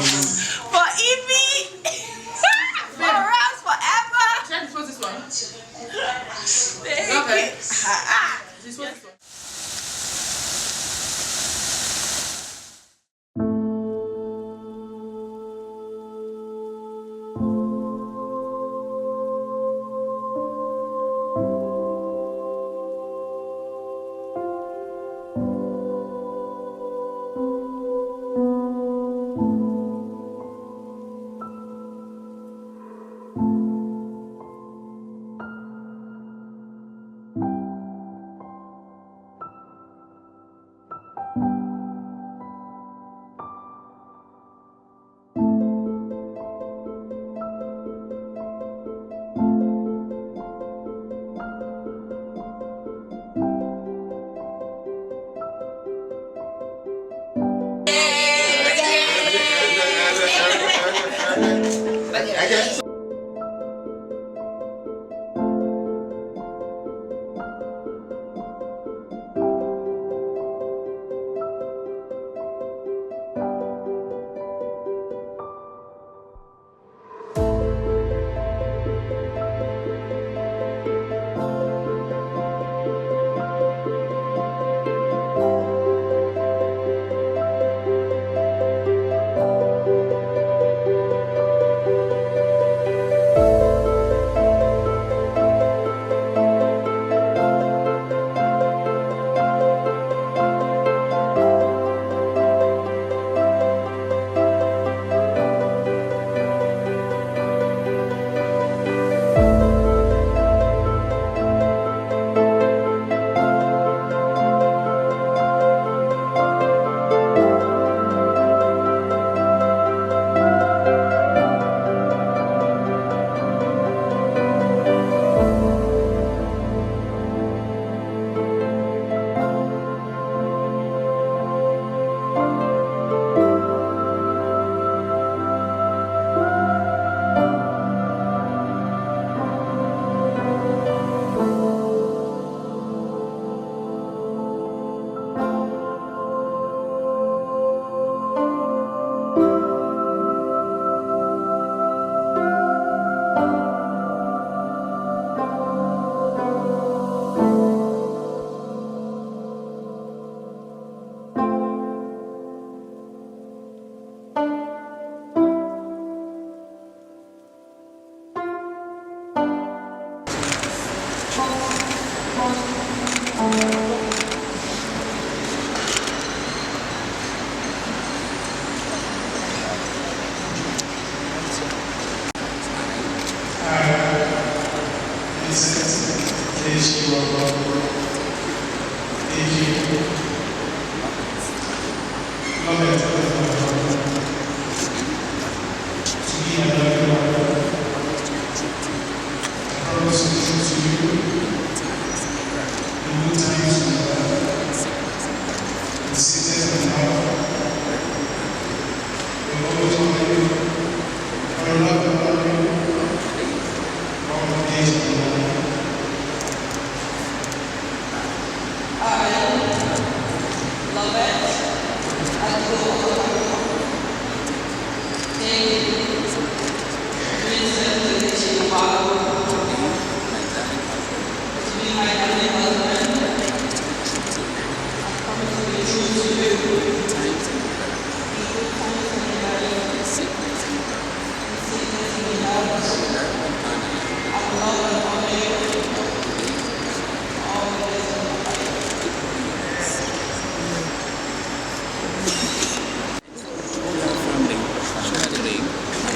For Evie. For us forever. Check this one. Thank you. This one.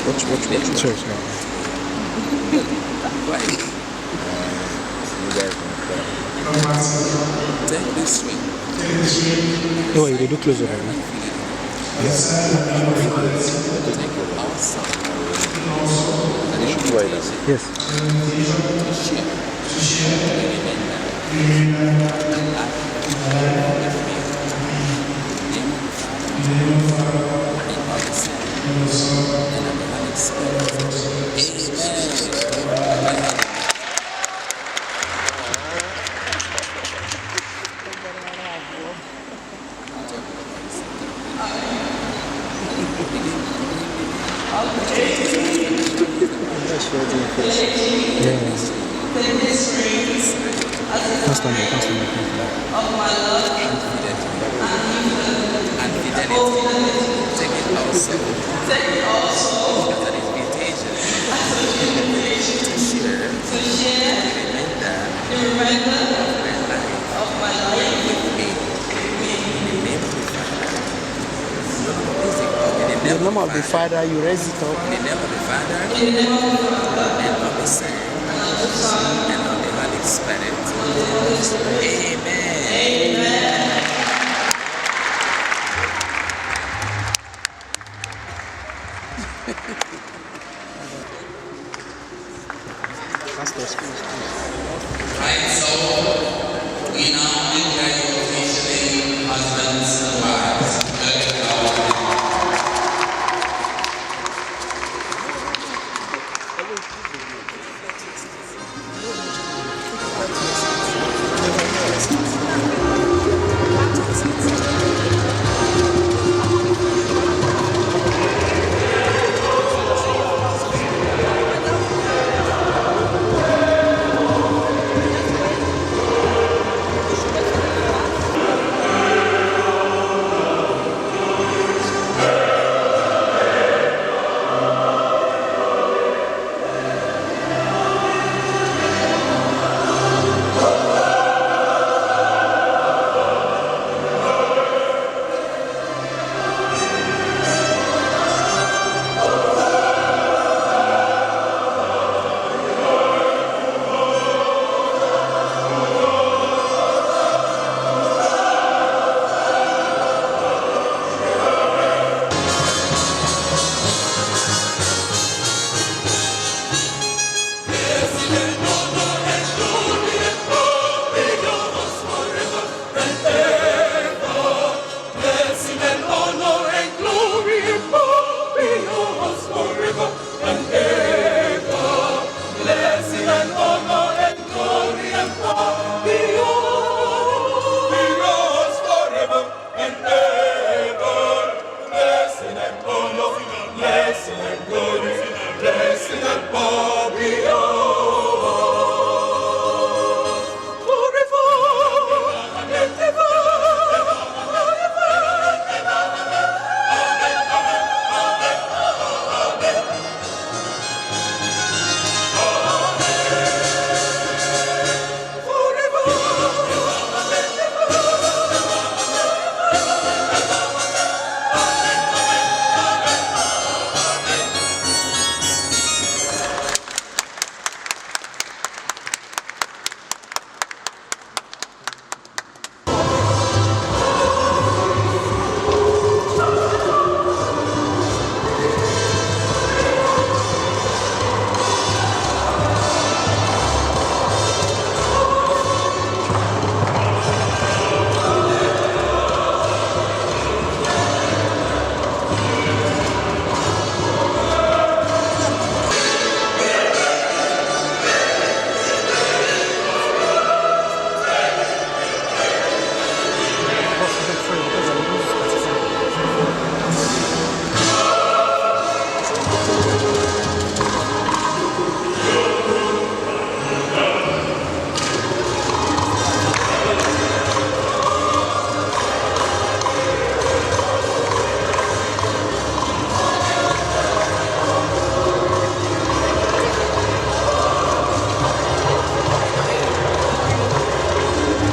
Watch. Take this swing. No, you do close it. Take it outside. And you should write that. Yes. To share. Amen. face. Yeah. Can't stand it. of my love and fidelity. Take it also as an invitation to share the remainder of my life with me. In the name of the Father. In the name of the Father, you raise it up. In the name of the Father, and of the Son, and of the Holy Spirit. Amen. Amen. Pastor, please. Right, so we now declare you officially husbands and wives.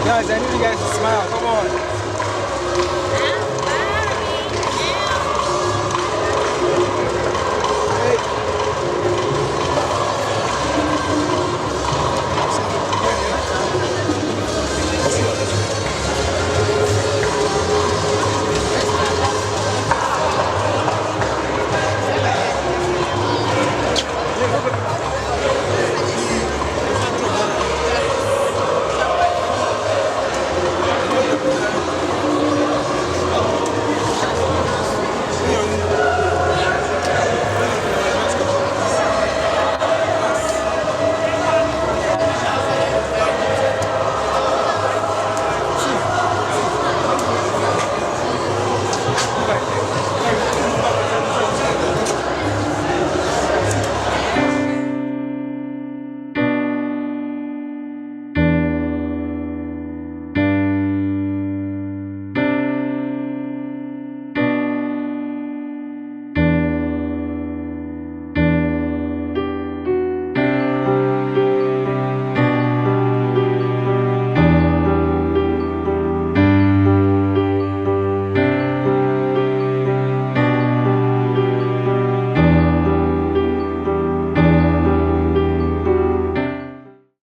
Guys, I need you guys to smile. Come on.